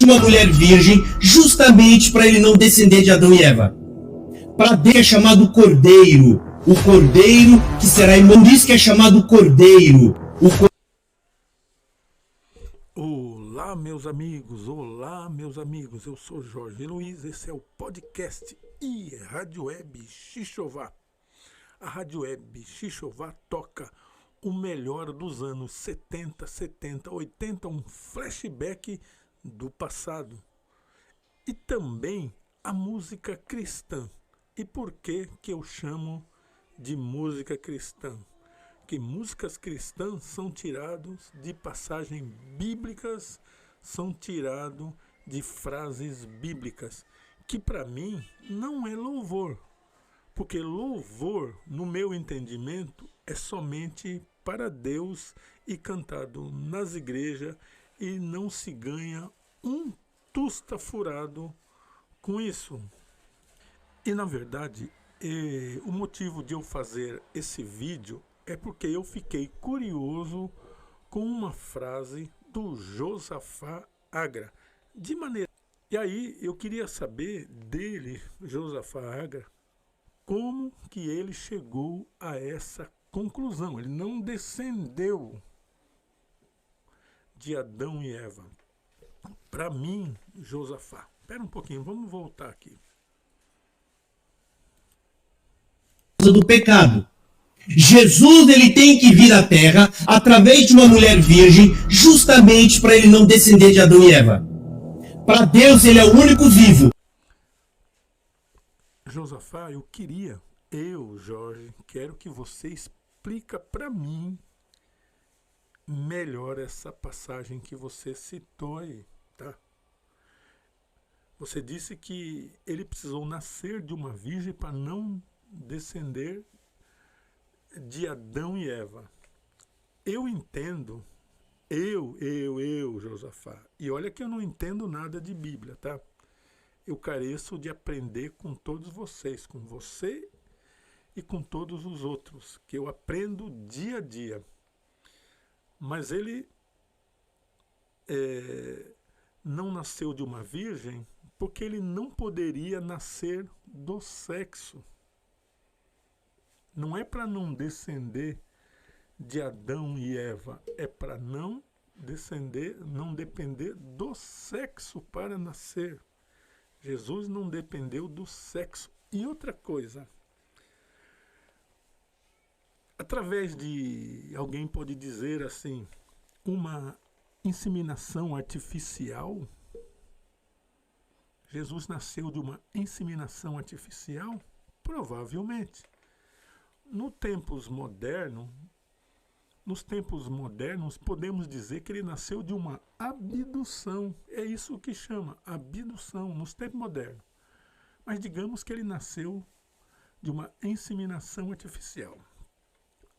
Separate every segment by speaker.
Speaker 1: de uma mulher virgem, justamente para ele não descender de Adão e Eva. Para Deus é chamado Cordeiro, o Cordeiro que será imolado. Por isso que é chamado Cordeiro.
Speaker 2: Olá, meus amigos, eu sou Jorge Luiz, esse é o podcast e Rádio Web Xixová. A Rádio Web Xixová toca o melhor dos anos 70, 70, 80, um flashback do passado. E também a música cristã. E por que eu chamo de música cristã? Que músicas cristãs são tiradas de passagens bíblicas, são tiradas de frases bíblicas, que para mim não é louvor, porque louvor, no meu entendimento, é somente para Deus e cantado nas igrejas e não se ganha um tusta furado com isso. E na verdade, o motivo de eu fazer esse vídeo é porque eu fiquei curioso com uma frase do Josafá Agra. E aí eu queria saber dele, Josafá Agra, como que ele chegou a essa conclusão. Ele não descendeu de Adão e Eva. Para mim, Josafá. Espera um pouquinho, vamos voltar aqui.
Speaker 1: Do pecado. Jesus ele tem que vir à Terra através de uma mulher virgem, justamente para ele não descender de Adão e Eva. Para Deus ele é o único vivo.
Speaker 2: Josafá, Jorge, quero que você explica para mim melhor essa passagem que você citou aí, tá? Você disse que ele precisou nascer de uma virgem para não descender de Adão e Eva. Eu entendo, Josafá, e olha que eu não entendo nada de Bíblia, tá? Eu careço de aprender com todos vocês, com você e com todos os outros, que eu aprendo dia a dia. Mas ele não nasceu de uma virgem porque ele não poderia nascer do sexo. Não é para não descender de Adão e Eva, é para não depender do sexo para nascer. Jesus não dependeu do sexo. E outra coisa, através de, alguém pode dizer assim, uma inseminação artificial. Jesus nasceu de uma inseminação artificial? Provavelmente. Nos tempos modernos, podemos dizer que ele nasceu de uma abdução. É isso que chama, abdução, nos tempos modernos. Mas digamos que ele nasceu de uma inseminação artificial.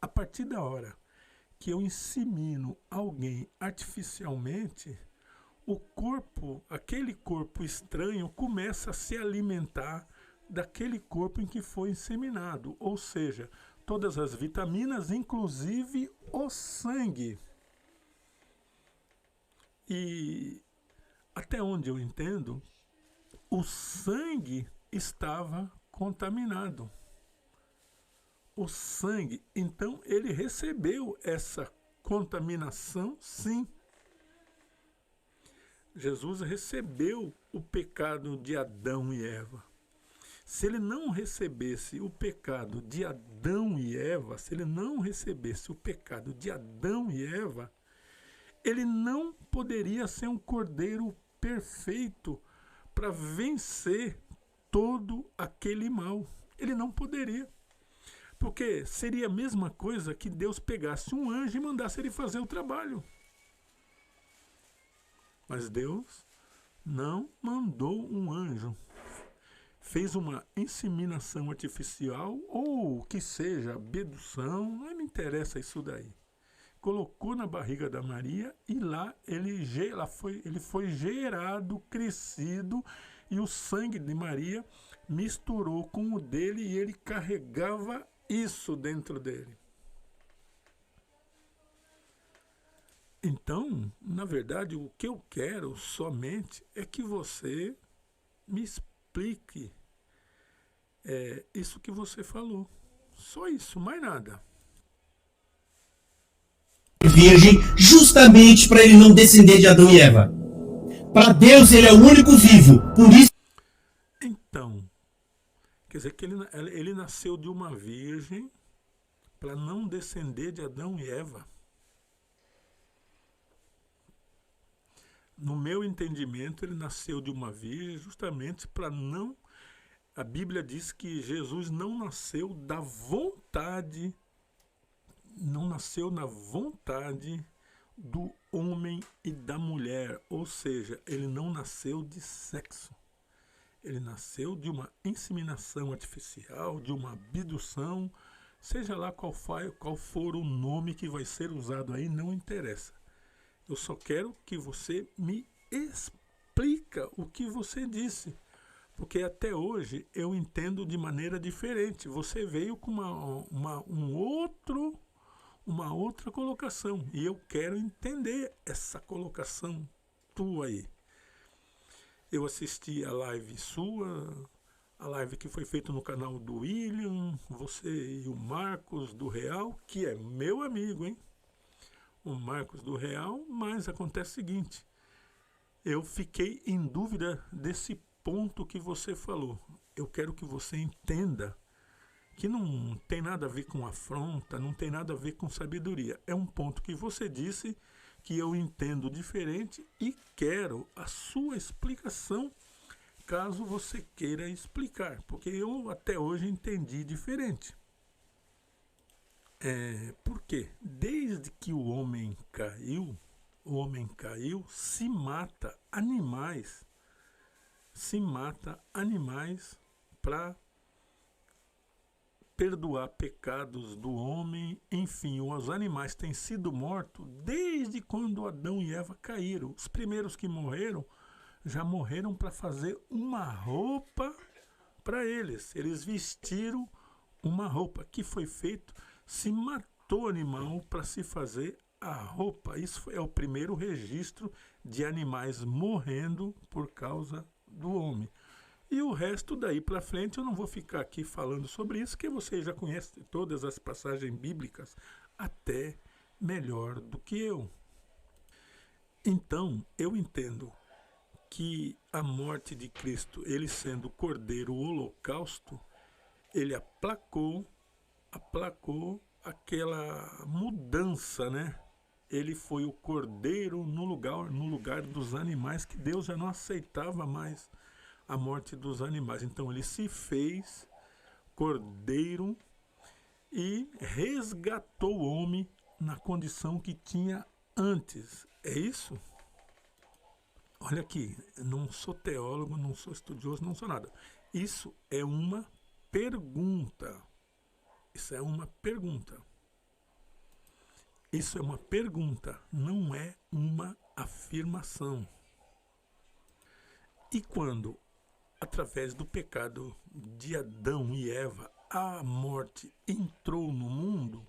Speaker 2: A partir da hora que eu insemino alguém artificialmente, o corpo, aquele corpo estranho, começa a se alimentar daquele corpo em que foi inseminado, ou seja, todas as vitaminas, inclusive o sangue. E até onde eu entendo, o sangue estava contaminado. O sangue, então ele recebeu essa contaminação, sim. Jesus recebeu o pecado de Adão e Eva. Se ele não recebesse o pecado de Adão e Eva, ele não poderia ser um cordeiro perfeito para vencer todo aquele mal. Ele não poderia. Porque seria a mesma coisa que Deus pegasse um anjo e mandasse ele fazer o trabalho. Mas Deus não mandou um anjo. Fez uma inseminação artificial, ou que seja, abdução, não me interessa isso daí. Colocou na barriga da Maria e lá ele foi gerado, crescido, e o sangue de Maria misturou com o dele e ele carregava isso dentro dele. Então, na verdade, o que eu quero somente é que você me explique isso que você falou. Só isso, mais nada.
Speaker 1: Virgem, justamente para ele não descender de Adão e Eva. Para Deus ele é o único vivo, por isso.
Speaker 2: Então, quer dizer que ele nasceu de uma virgem para não descender de Adão e Eva. No meu entendimento, ele nasceu de uma virgem justamente para não... A Bíblia diz que Jesus não nasceu da vontade, não nasceu na vontade do homem e da mulher. Ou seja, ele não nasceu de sexo. Ele nasceu de uma inseminação artificial, de uma abdução, seja lá qual for o nome que vai ser usado aí, não interessa. Eu só quero que você me explica o que você disse. Porque até hoje eu entendo de maneira diferente. Você veio com uma outra colocação. E eu quero entender essa colocação tua aí. Eu assisti a live sua, a live que foi feita no canal do William, você e o Marcos do Real, que é meu amigo, hein? O Marcos do Real, mas acontece o seguinte, eu fiquei em dúvida desse ponto que você falou. Eu quero que você entenda que não tem nada a ver com afronta, não tem nada a ver com sabedoria. É um ponto que você disse que eu entendo diferente e quero a sua explicação, caso você queira explicar, porque eu até hoje entendi diferente. Por quê? Desde que o homem caiu, se mata animais para perdoar pecados do homem. Enfim, os animais têm sido mortos desde quando Adão e Eva caíram. Os primeiros que morreram, já morreram para fazer uma roupa para eles. Eles vestiram uma roupa que foi feito, se matou o animal para se fazer a roupa. Isso é o primeiro registro de animais morrendo por causa do homem. E o resto daí para frente eu não vou ficar aqui falando sobre isso, que você já conhece todas as passagens bíblicas até melhor do que eu. Então, eu entendo que a morte de Cristo, ele sendo o cordeiro, o holocausto, ele aplacou aquela mudança, né? Ele foi o cordeiro no lugar dos animais, que Deus já não aceitava mais a morte dos animais. Então ele se fez cordeiro e resgatou o homem na condição que tinha antes. É isso? Olha aqui, não sou teólogo, não sou estudioso, não sou nada. Isso é uma pergunta. Isso é uma pergunta. Isso é uma pergunta, não é uma afirmação. E quando, através do pecado de Adão e Eva, a morte entrou no mundo,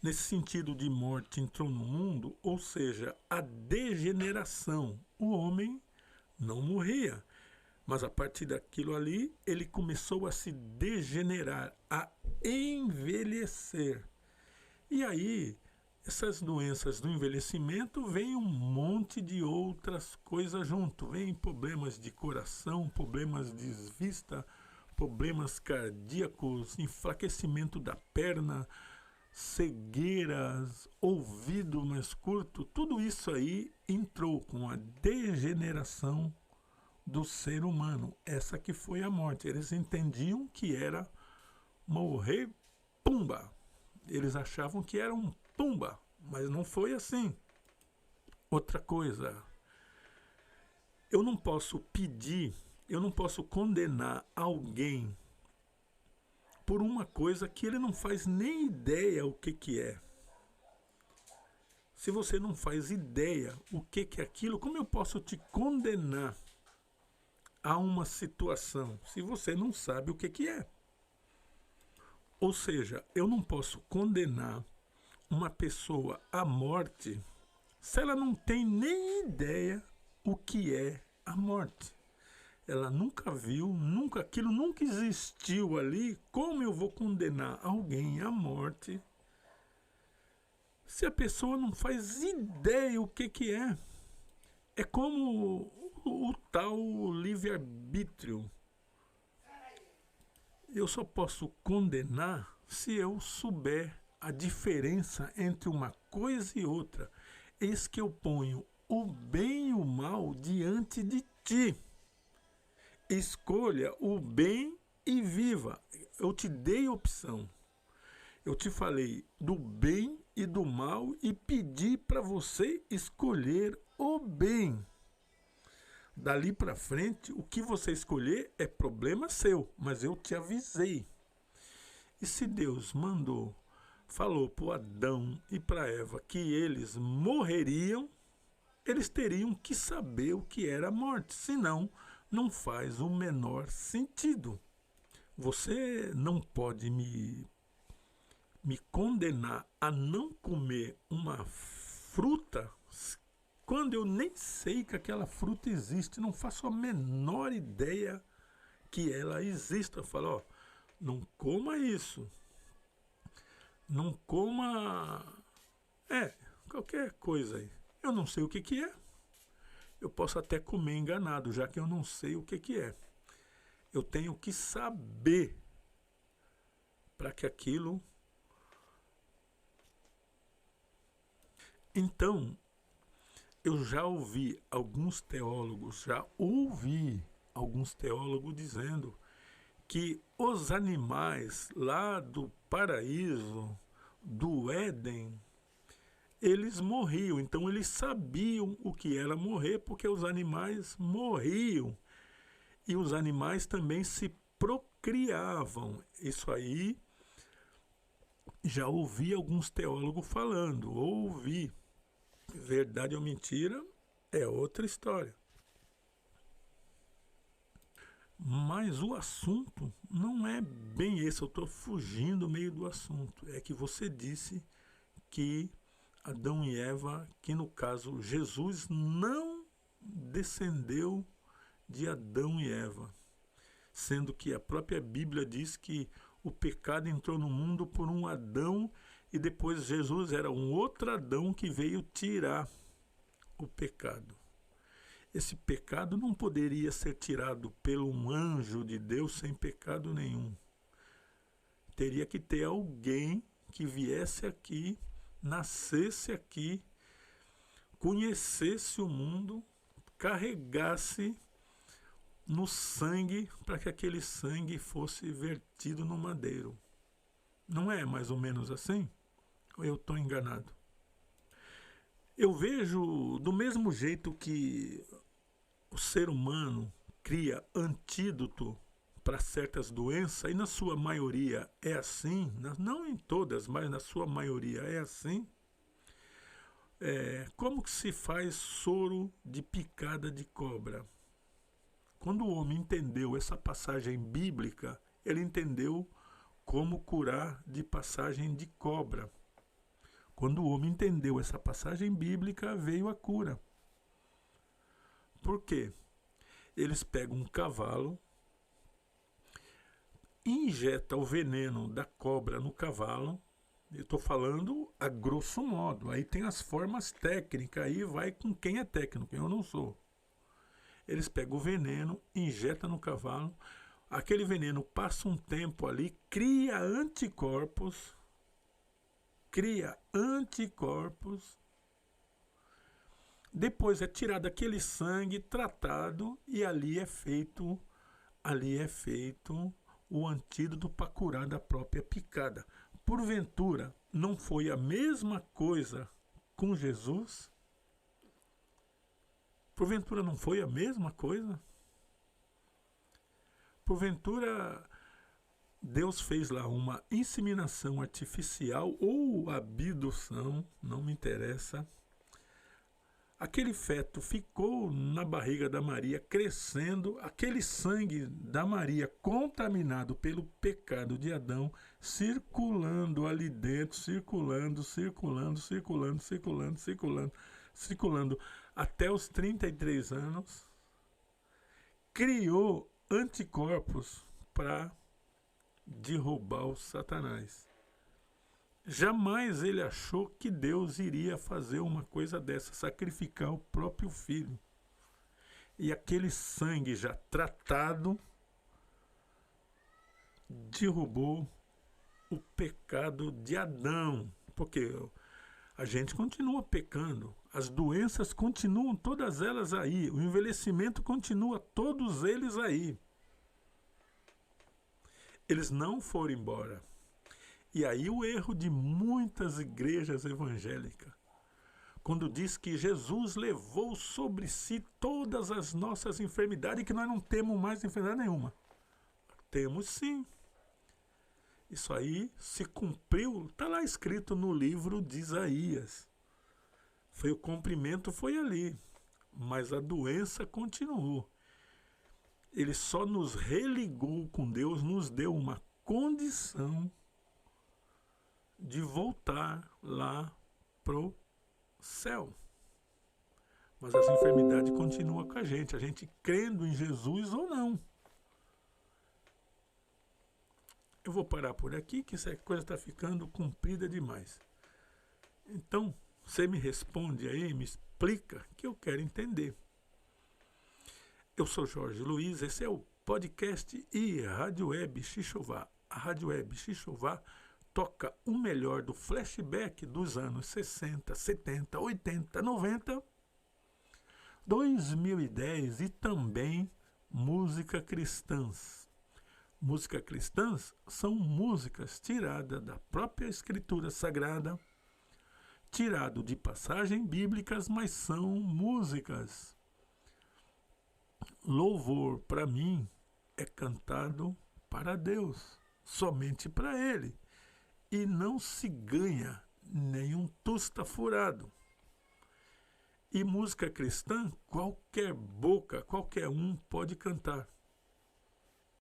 Speaker 2: nesse sentido de morte entrou no mundo, ou seja, a degeneração, o homem não morria, mas a partir daquilo ali, ele começou a se degenerar, a envelhecer. E aí, essas doenças do envelhecimento, vem um monte de outras coisas junto. Vem problemas de coração, problemas de vista, problemas cardíacos, enfraquecimento da perna, cegueiras, ouvido mais curto. Tudo isso aí entrou com a degeneração do ser humano. Essa que foi a morte. Eles entendiam que era morrer, pumba. Eles achavam que era um pumba, mas não foi assim. Outra coisa, eu não posso condenar alguém por uma coisa que ele não faz nem ideia o que é. Se você não faz ideia o que é aquilo, como eu posso te condenar a uma situação se você não sabe o que é? Ou seja, eu não posso condenar uma pessoa à morte se ela não tem nem ideia o que é a morte? Ela nunca viu, aquilo nunca existiu ali. Como eu vou condenar alguém à morte se a pessoa não faz ideia o que é? É como o tal livre-arbítrio. Eu só posso condenar se eu souber a diferença entre uma coisa e outra. Eis que eu ponho o bem e o mal diante de ti. Escolha o bem e viva. Eu te dei opção. Eu te falei do bem e do mal e pedi para você escolher o bem. Dali para frente, o que você escolher é problema seu, mas eu te avisei. E se Deus falou para Adão e para Eva que eles morreriam, eles teriam que saber o que era a morte, senão não faz o menor sentido. Você não pode me condenar a não comer uma fruta quando eu nem sei que aquela fruta existe, não faço a menor ideia que ela exista. Eu falo, ó, não coma isso, não coma qualquer coisa aí. Eu não sei o que é. Eu posso até comer enganado, já que eu não sei o que é. Eu tenho que saber para que aquilo... Então, eu já ouvi alguns teólogos dizendo que os animais lá do paraíso, do Éden, eles morriam. Então eles sabiam o que era morrer, porque os animais morriam. E os animais também se procriavam. Isso aí já ouvi alguns teólogos falando, ouvi. Verdade ou mentira é outra história. Mas o assunto não é bem esse, eu estou fugindo meio do assunto. É que você disse que Adão e Eva, que no caso Jesus não descendeu de Adão e Eva, sendo que a própria Bíblia diz que o pecado entrou no mundo por um Adão e depois Jesus era um outro Adão que veio tirar o pecado. Esse pecado não poderia ser tirado pelo um anjo de Deus sem pecado nenhum. Teria que ter alguém que viesse aqui, nascesse aqui, conhecesse o mundo, carregasse no sangue para que aquele sangue fosse vertido no madeiro. Não é mais ou menos assim? Ou eu estou enganado? Eu vejo do mesmo jeito que o ser humano cria antídoto para certas doenças, e na sua maioria é assim, não em todas, mas na sua maioria é assim. Como que se faz soro de picada de cobra? Quando o homem entendeu essa passagem bíblica, ele entendeu como curar de passagem de cobra. Quando o homem entendeu essa passagem bíblica, veio a cura. Por quê? Eles pegam um cavalo, injetam o veneno da cobra no cavalo. Eu estou falando a grosso modo. Aí tem as formas técnicas, aí vai com quem é técnico, eu não sou. Eles pegam o veneno, injetam no cavalo, aquele veneno passa um tempo ali, cria anticorpos, depois é tirado aquele sangue, tratado, e ali é feito o antídoto para curar da própria picada. Porventura, não foi a mesma coisa com Jesus? Porventura não foi a mesma coisa? Porventura Deus fez lá uma inseminação artificial ou abdução, não me interessa. Aquele feto ficou na barriga da Maria crescendo, aquele sangue da Maria contaminado pelo pecado de Adão, circulando ali dentro, circulando, circulando até os 33 anos, criou anticorpos para derrubar o Satanás. Jamais ele achou que Deus iria fazer uma coisa dessa, sacrificar o próprio filho. E aquele sangue já tratado derrubou o pecado de Adão, porque a gente continua pecando, as doenças continuam todas elas aí, o envelhecimento continua todos eles aí. Eles não foram embora. E aí o erro de muitas igrejas evangélicas, quando diz que Jesus levou sobre si todas as nossas enfermidades e que nós não temos mais enfermidade nenhuma. Temos sim. Isso aí se cumpriu, está lá escrito no livro de Isaías. O cumprimento foi ali, mas a doença continuou. Ele só nos religou com Deus, nos deu uma condição de voltar lá pro céu. Mas as enfermidades continuam com a gente crendo em Jesus ou não. Eu vou parar por aqui, que essa coisa está ficando comprida demais. Então, você me responde aí, me explica, que eu quero entender. Eu sou Jorge Luiz, esse é o podcast e Rádio Web Xixová. A Rádio Web Xixová toca o melhor do flashback dos anos 60, 70, 80, 90, 2010 e também música cristãs. Música cristãs são músicas tiradas da própria Escritura Sagrada, tirado de passagens bíblicas, mas são músicas. Louvor, para mim, é cantado para Deus, somente para Ele, e não se ganha nenhum tusta furado. E música cristã, qualquer boca, qualquer um pode cantar.